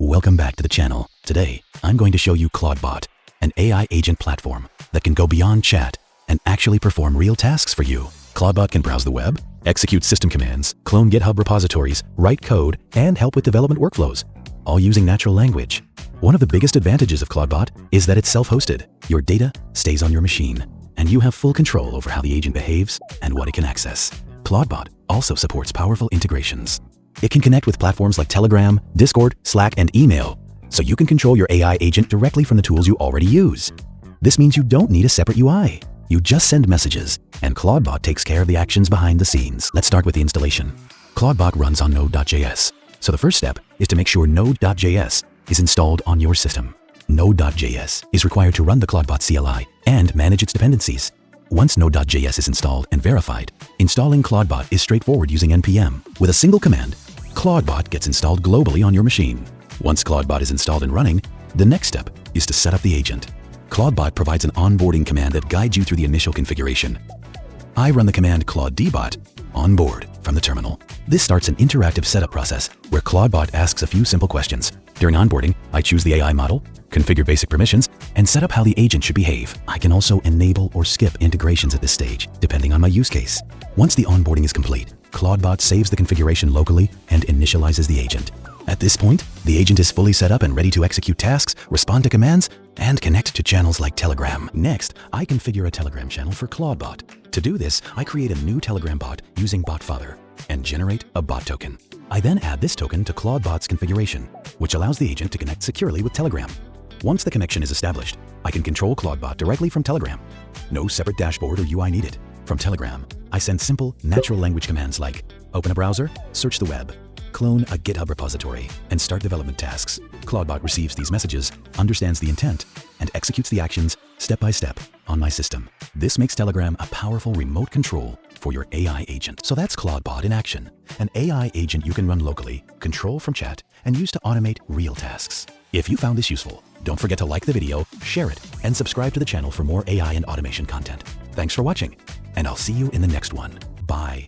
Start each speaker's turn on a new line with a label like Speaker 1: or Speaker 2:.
Speaker 1: Welcome back to the channel. Today, I'm going to show you Clawdbot, an AI agent platform that can go beyond chat and actually perform real tasks for you. Clawdbot can browse the web, execute system commands, clone GitHub repositories, write code, and help with development workflows, all using natural language. One of the biggest advantages of Clawdbot is that it's self-hosted. Your data stays on your machine, and you have full control over how the agent behaves and what it can access. Clawdbot also supports powerful integrations. It can connect with platforms like Telegram, Discord, Slack, and email, so you can control your AI agent directly from the tools you already use. This means you don't need a separate UI. You just send messages, and Clawdbot takes care of the actions behind the scenes. Let's start with the installation. Clawdbot runs on Node.js, so the first step is to make sure Node.js is installed on your system. Node.js is required to run the Clawdbot CLI and manage its dependencies. Once Node.js is installed and verified, installing Clawdbot is straightforward using npm. With a single command, Clawdbot gets installed globally on your machine. Once Clawdbot is installed and running, the next step is to set up the agent. Clawdbot provides an onboarding command that guides you through the initial configuration. I run the command Clawdbot onboard from the terminal. This starts an interactive setup process where Clawdbot asks a few simple questions. During onboarding, I choose the AI model, configure basic permissions, and set up how the agent should behave. I can also enable or skip integrations at this stage, depending on my use case. Once the onboarding is complete, Clawdbot saves the configuration locally and initializes the agent. At this point, the agent is fully set up and ready to execute tasks, respond to commands, and connect to channels like Telegram. Next, I configure a Telegram channel for Clawdbot. To do this, I create a new Telegram bot using botfather and generate a bot token. I then add this token to Clawdbot's configuration, which allows the agent to connect securely with Telegram. Once the connection is established, I can control Clawdbot directly from Telegram. No separate dashboard or UI needed. From Telegram, I send simple, natural language commands like open a browser, search the web, clone a GitHub repository, and start development tasks. Clawdbot receives these messages, understands the intent, and executes the actions step by step on my system. This makes Telegram a powerful remote control for your AI agent. So that's Clawdbot in action, an AI agent you can run locally, control from chat, and use to automate real tasks. If you found this useful, don't forget to like the video, share it, and subscribe to the channel for more AI and automation content. Thanks for watching, and I'll see you in the next one. Bye.